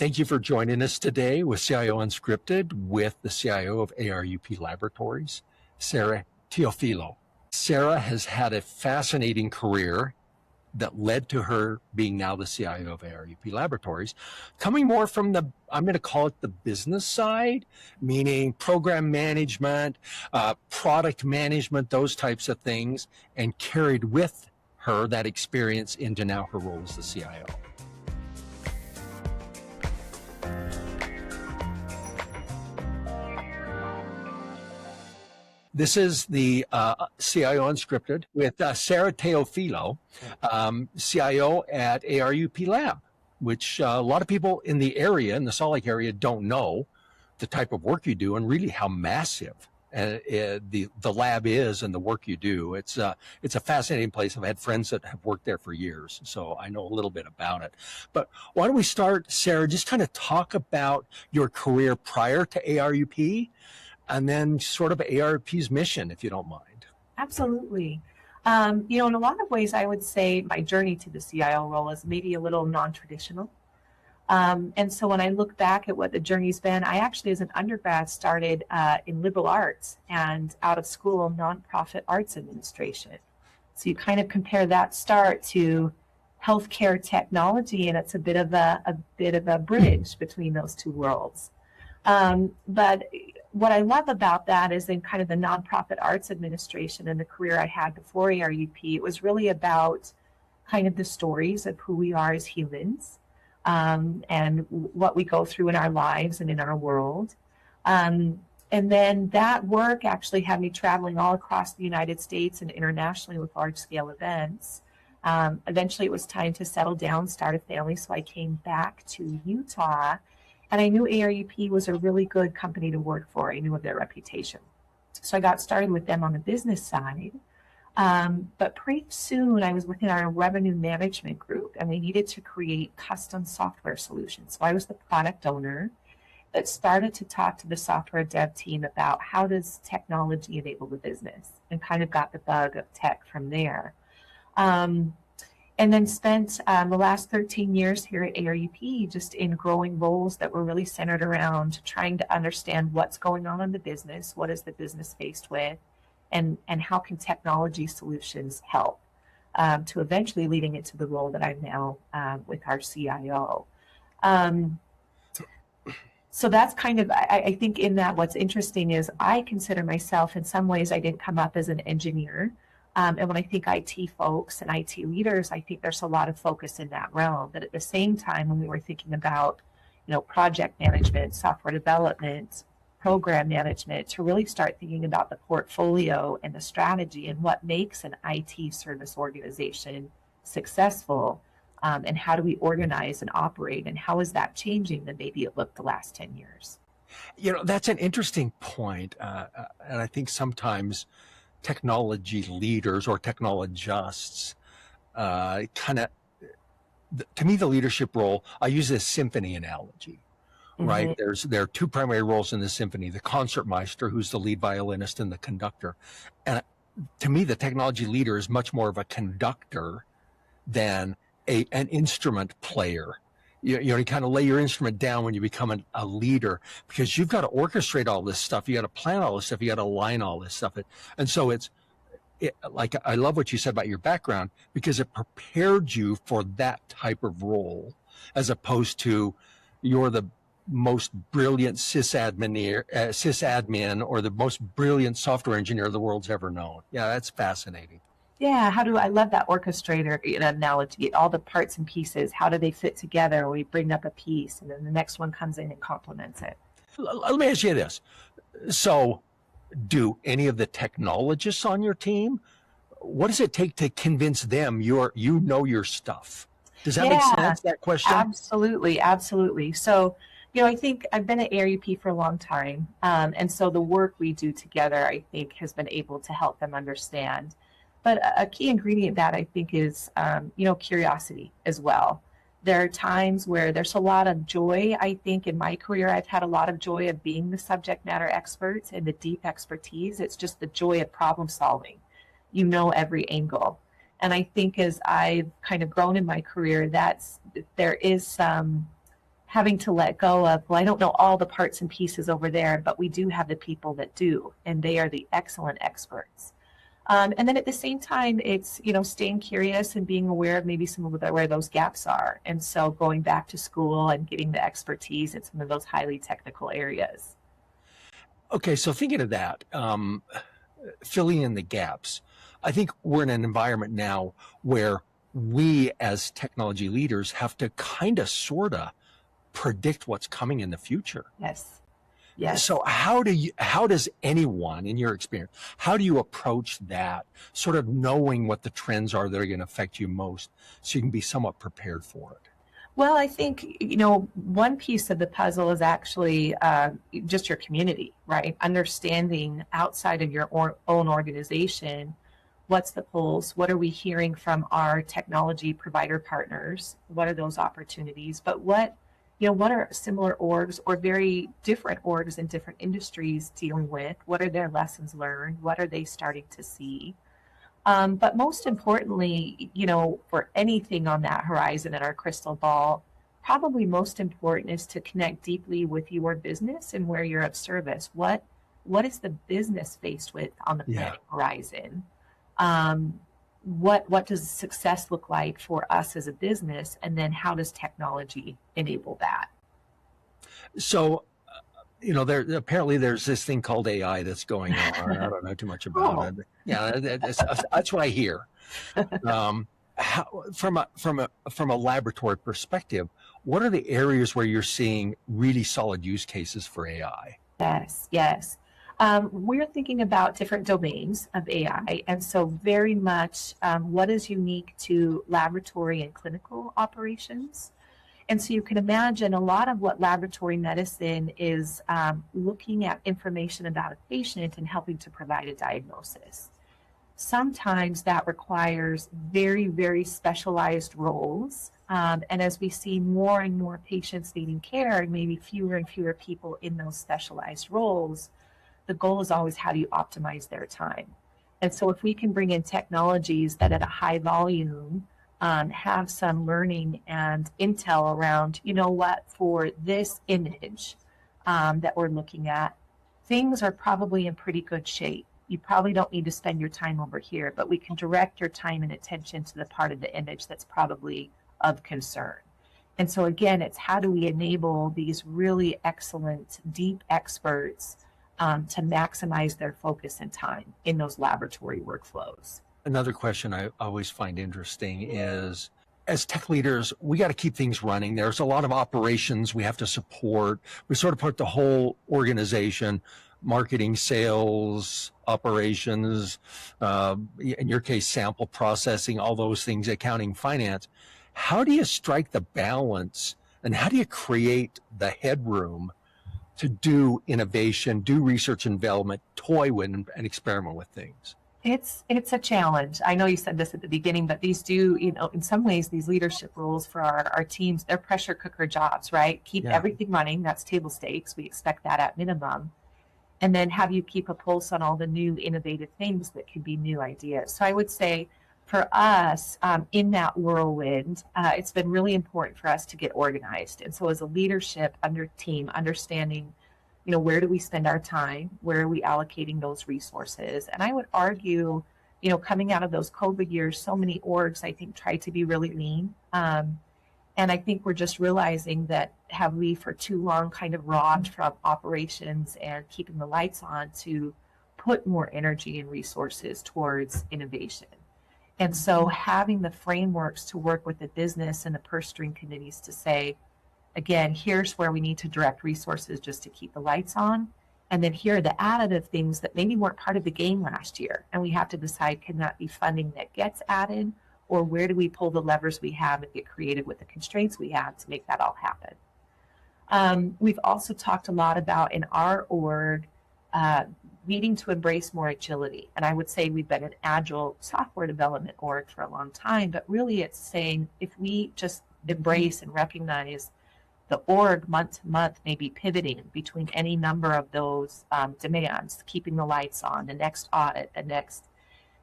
Thank you for joining us today with CIO Unscripted with the CIO of ARUP Laboratories, Sarah Teofilo. Sarah has had a fascinating career that led to her being now the CIO of ARUP Laboratories, coming more from the, I'm going to call it the business side, meaning program management, product management, those types of things, and carried with her that experience into now her role as the CIO. This is the CIO Unscripted with Sarah Teofilo, CIO at ARUP Lab, which a lot of people in the area, in the Salt Lake area, don't know the type of work you do and really how massive the lab is and the work you do. It's a fascinating place. I've had friends that have worked there for years, so I know a little bit about it. But why don't we start, Sarah, just kind of talk about your career prior to ARUP, and then sort of ARUP's mission, if you don't mind. Absolutely. In a lot of ways, I would say my journey to the CIO role is maybe a little non-traditional. And so when I look back at what the journey's been, I actually, as an undergrad, started in liberal arts and out of school, nonprofit arts administration. So you kind of compare that start to healthcare technology, and it's a bit of a bridge between those two worlds. But what I love about that is in kind of the nonprofit arts administration and the career I had before ARUP, it was really about kind of the stories of who we are as humans, and what we go through in our lives and in our world. And then that work actually had me traveling all across the United States and internationally with large scale events. Eventually it was time to settle down, start a family. So I came back to Utah. And I knew ARUP was a really good company to work for. I knew of their reputation. So I got started with them on the business side. But pretty soon I was within our revenue management group, and we needed to create custom software solutions. So I was the product owner that started to talk to the software dev team about how does technology enable the business, and kind of got the bug of tech from there. And then spent the last 13 years here at ARUP just in growing roles that were really centered around trying to understand what's going on in the business, what is the business faced with, and how can technology solutions help, to eventually leading into the role that I'm now with our CIO. So that's kind of, I think in that what's interesting is I consider myself, in some ways I didn't come up as an engineer. And when I think IT folks and IT leaders, I think there's a lot of focus in that realm. But at the same time, when we were thinking about, project management, software development, program management, to really start thinking about the portfolio and the strategy and what makes an IT service organization successful, and how do we organize and operate, and how is that changing than maybe it looked the last 10 years? That's an interesting point. And I think sometimes technology leaders or technologists to me, the leadership role, I use this symphony analogy, right? Mm-hmm. There are two primary roles in the symphony: the concertmeister, who's the lead violinist, and the conductor. And to me, the technology leader is much more of a conductor than an instrument player. You kind of lay your instrument down when you become a leader, because you've got to orchestrate all this stuff. You got to plan all this stuff. You got to align all this stuff. And so like, I love what you said about your background, because it prepared you for that type of role, as opposed to you're the most brilliant sysadmin or the most brilliant software engineer the world's ever known. Yeah, that's fascinating. Yeah, I love that orchestrator analogy, all the parts and pieces, how do they fit together? We bring up a piece and then the next one comes in and complements it. Let me ask you this. So do any of the technologists on your team, what does it take to convince them you know your stuff? Does that make sense, that question? Absolutely. So, I think I've been at ARUP for a long time. And so the work we do together, I think, has been able to help them understand. But a key ingredient that I think is, curiosity as well. There are times where there's a lot of joy. I think in my career, I've had a lot of joy of being the subject matter expert and the deep expertise. It's just the joy of problem solving. Every angle. And I think as I've kind of grown in my career, there is some having to let go of, well, I don't know all the parts and pieces over there, but we do have the people that do, and they are the excellent experts. And then at the same time, it's, staying curious and being aware of maybe some of where those gaps are. And so going back to school and getting the expertise in some of those highly technical areas. Okay, so thinking of that, filling in the gaps, I think we're in an environment now where we as technology leaders have to kind of sort of predict what's coming in the future. Yes. Yes. So how does anyone in your experience, how do you approach that, sort of knowing what the trends are that are going to affect you most so you can be somewhat prepared for it? Well, I think, one piece of the puzzle is actually just your community, right? Understanding outside of your own organization, what's the pulse? What are we hearing from our technology provider partners? What are those opportunities? But what are similar orgs or very different orgs in different industries dealing with? What are their lessons learned? What are they starting to see? But most importantly, for anything on that horizon in our crystal ball, probably most important is to connect deeply with your business and where you're of service. What is the business faced with on the planning horizon? What does success look like for us as a business? And then how does technology enable that? So, apparently there's this thing called AI that's going on. I don't know too much about it. Yeah, that's what I hear. From a laboratory perspective, what are the areas where you're seeing really solid use cases for AI? Yes. We're thinking about different domains of AI, and so very much what is unique to laboratory and clinical operations. And so you can imagine a lot of what laboratory medicine is looking at information about a patient and helping to provide a diagnosis. Sometimes that requires very, very specialized roles. And as we see more and more patients needing care and maybe fewer and fewer people in those specialized roles, the goal is always how do you optimize their time? And so if we can bring in technologies that at a high volume have some learning and intel around, for this image that we're looking at, things are probably in pretty good shape. You probably don't need to spend your time over here, but we can direct your time and attention to the part of the image that's probably of concern. And so again, it's how do we enable these really excellent, deep experts to maximize their focus and time in those laboratory workflows. Another question I always find interesting is, as tech leaders, we got to keep things running. There's a lot of operations we have to support. We sort of put the whole organization, marketing, sales, operations, in your case, sample processing, all those things, accounting, finance. How do you strike the balance and how do you create the headroom to do innovation, do research and development, toy with and experiment with things? It's a challenge. I know you said this at the beginning, but these do, in some ways, these leadership roles for our teams, they're pressure cooker jobs, right? Keep everything running. That's table stakes. We expect that at minimum. And then have you keep a pulse on all the new innovative things that could be new ideas. So I would say for us in that whirlwind, it's been really important for us to get organized. And so as a leadership team, understanding where do we spend our time? Where are we allocating those resources? And I would argue, coming out of those COVID years, so many orgs, I think, tried to be really lean. And I think we're just realizing that have we for too long kind of robbed from operations and keeping the lights on to put more energy and resources towards innovation. And so having the frameworks to work with the business and the purse string committees to say, again, here's where we need to direct resources just to keep the lights on. And then here are the additive things that maybe weren't part of the game last year. And we have to decide, can that be funding that gets added? Or where do we pull the levers we have and get creative with the constraints we have to make that all happen? We've also talked a lot about in our org, needing to embrace more agility. And I would say we've been an agile software development org for a long time, but really it's saying if we just embrace and recognize the org month to month may be pivoting between any number of those demands, keeping the lights on, the next audit, the next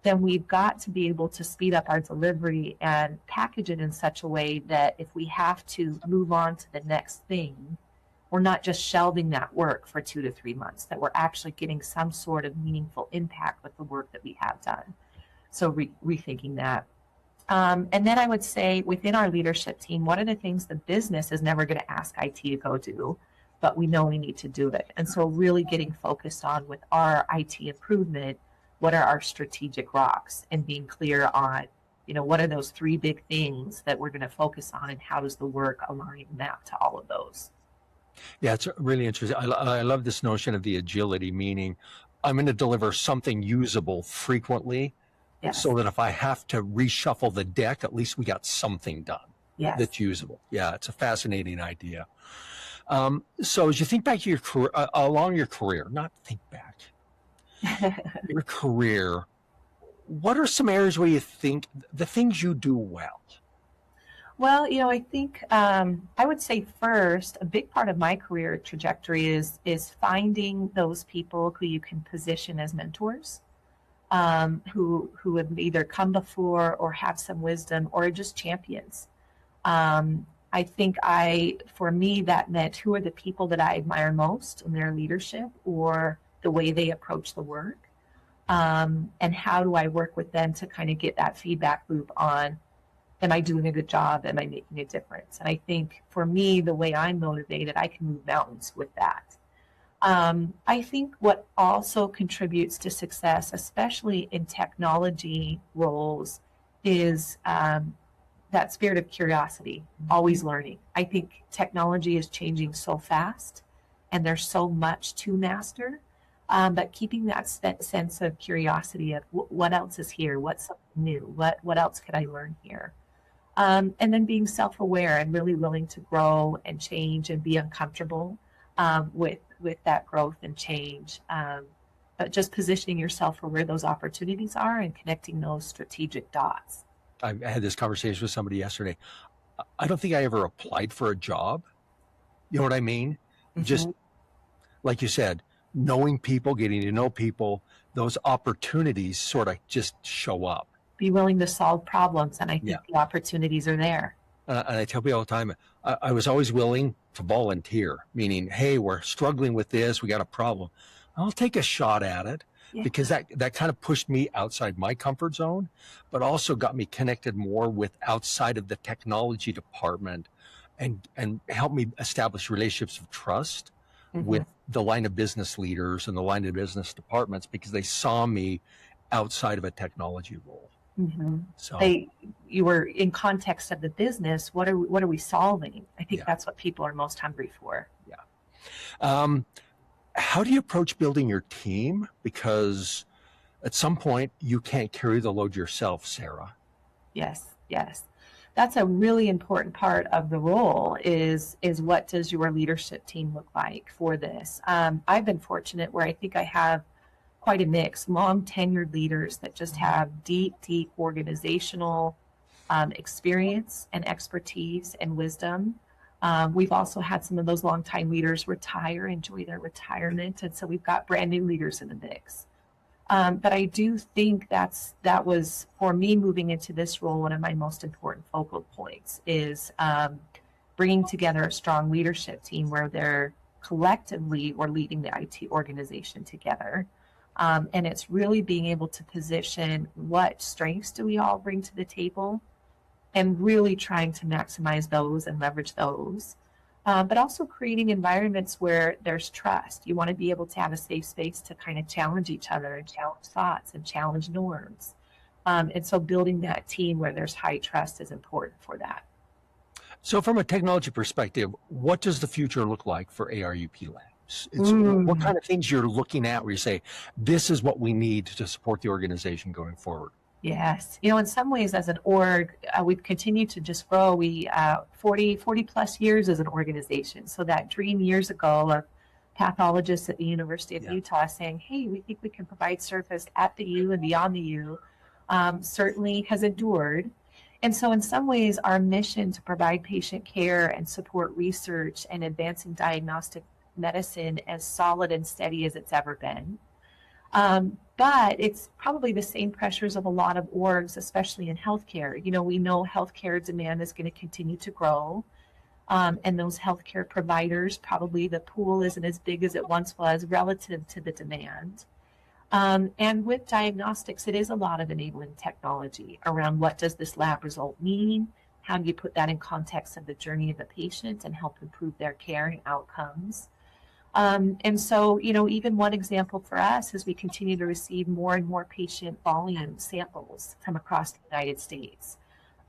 then we've got to be able to speed up our delivery and package it in such a way that if we have to move on to the next thing, we're not just shelving that work for 2 to 3 months, that we're actually getting some sort of meaningful impact with the work that we have done. So rethinking that. And then I would say within our leadership team, what are the things the business is never going to ask IT to go do, but we know we need to do it. And so really getting focused on with our IT improvement, what are our strategic rocks, and being clear on, what are those 3 big things that we're going to focus on, and how does the work align and map to all of those? Yeah, it's really interesting. I love this notion of the agility, meaning I'm going to deliver something usable frequently, Yes. so that if I have to reshuffle the deck, at least we got something done Yes. that's usable. Yeah, it's a fascinating idea. So as you think back to your career, along your career, not think back, your career, what are some areas where you think the things you do well? Well, I think I would say first, a big part of my career trajectory is finding those people who you can position as mentors, who have either come before or have some wisdom or are just champions. I think for me, that meant who are the people that I admire most in their leadership or the way they approach the work, and how do I work with them to kind of get that feedback loop on, am I doing a good job? Am I making a difference? And I think for me, the way I'm motivated, I can move mountains with that. I think what also contributes to success, especially in technology roles, is that spirit of curiosity, always learning. I think technology is changing so fast and there's so much to master, but keeping that sense of curiosity of what else is here, what's something new, what else could I learn here? And then being self-aware and really willing to grow and change and be uncomfortable with that growth and change. But just positioning yourself for where those opportunities are and connecting those strategic dots. I had this conversation with somebody yesterday. I don't think I ever applied for a job. You know what I mean? Mm-hmm. Just like you said, knowing people, getting to know people, those opportunities sort of just show up. Be willing to solve problems, and I think the opportunities are there. And I tell people all the time, I was always willing to volunteer, meaning, hey, we're struggling with this, we got a problem. I'll take a shot at it, because that kind of pushed me outside my comfort zone, but also got me connected more with outside of the technology department, and helped me establish relationships of trust with the line of business leaders and the line of business departments, because they saw me outside of a technology role. Mm-hmm. So you were in context of the business. What are we solving? I think that's what people are most hungry for. Yeah. How do you approach building your team? Because at some point you can't carry the load yourself, Sarah. Yes. That's a really important part of the role is what does your leadership team look like for this? I've been fortunate where I think I have quite a mix, long tenured leaders that just have deep organizational experience and expertise and wisdom. We've also had some of those longtime leaders retire, enjoy their retirement, and so we've got brand new leaders in the mix. But I do think that was, for me, moving into this role, one of my most important focal points is bringing together a strong leadership team where they're collectively or leading the IT organization together. And it's really being able to position what strengths do we all bring to the table and really trying to maximize those and leverage those. But also creating environments where there's trust. You want to be able to have a safe space to kind of challenge each other and challenge thoughts and challenge norms. And so building that team where there's high trust is important for that. So from a technology perspective, what does the future look like for ARUP Labs? What kind of things you're looking at where you say, this is what we need to support the organization going forward? Yes. In some ways as an org, we've continued to just grow. We 40 plus years as an organization. So that dream years ago of pathologists at the University of Utah saying, hey, we think we can provide service at the U and beyond the U, certainly has endured. And so in some ways, our mission to provide patient care and support research and advancing diagnostic medicine as solid and steady as it's ever been. But it's probably the same pressures of a lot of orgs, especially in healthcare. We know healthcare demand is going to continue to grow. And those healthcare providers, probably the pool isn't as big as it once was relative to the demand. And with diagnostics, it is a lot of enabling technology around what does this lab result mean? How do you put that in context of the journey of the patient and help improve their care and outcomes? And so, even one example for us is we continue to receive more and more patient volume samples from across the United States.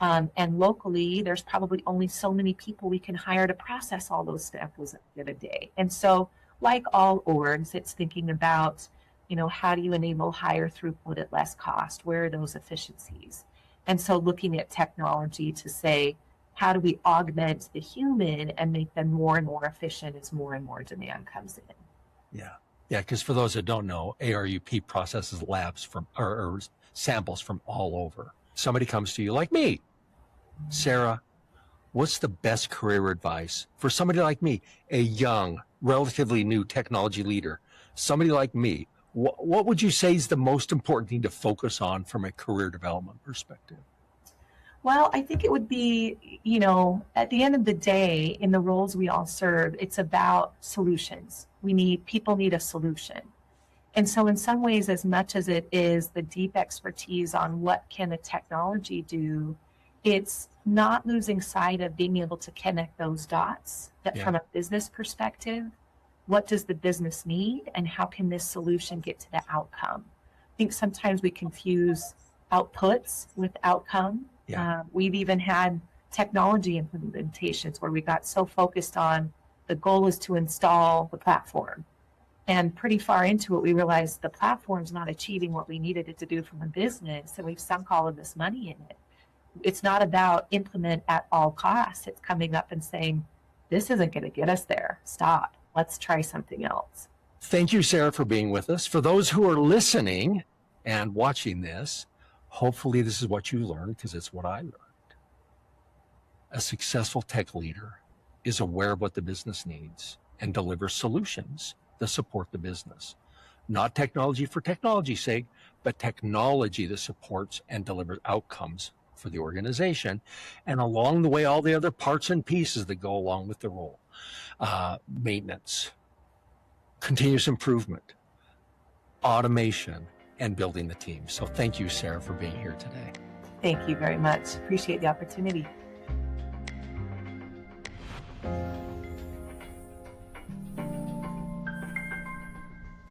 And locally, there's probably only so many people we can hire to process all those samples in a day. And so, like all orgs, it's thinking about, how do you enable higher throughput at less cost? Where are those efficiencies? And so looking at technology to say, how do we augment the human and make them more and more efficient as more and more demand comes in? Yeah. Yeah, because for those that don't know, ARUP processes labs from or samples from all over. Somebody comes to you like me, Sarah, what's the best career advice for somebody like me, a young, relatively new technology leader, somebody like me? What would you say is the most important thing to focus on from a career development perspective? Well, I think it would be, at the end of the day, in the roles we all serve, it's about solutions. People need a solution. And so in some ways, as much as it is the deep expertise on what can a technology do, it's not losing sight of being able to connect those dots that from a business perspective, what does the business need and how can this solution get to the outcome? I think sometimes we confuse outputs with outcome. Yeah. We've even had technology implementations where we got so focused on the goal is to install the platform. And pretty far into it, we realized the platform's not achieving what we needed it to do from a business, and we've sunk all of this money in it. It's not about implement at all costs. It's coming up and saying, this isn't going to get us there. Stop. Let's try something else. Thank you, Sarah, for being with us. For those who are listening and watching this, hopefully this is what you learned, because it's what I learned. A successful tech leader is aware of what the business needs and delivers solutions that support the business. Not technology for technology's sake, but technology that supports and delivers outcomes for the organization. And along the way, all the other parts and pieces that go along with the role. Maintenance, continuous improvement, automation, and building the team. So thank you, Sarah, for being here today. Thank you very much. Appreciate the opportunity.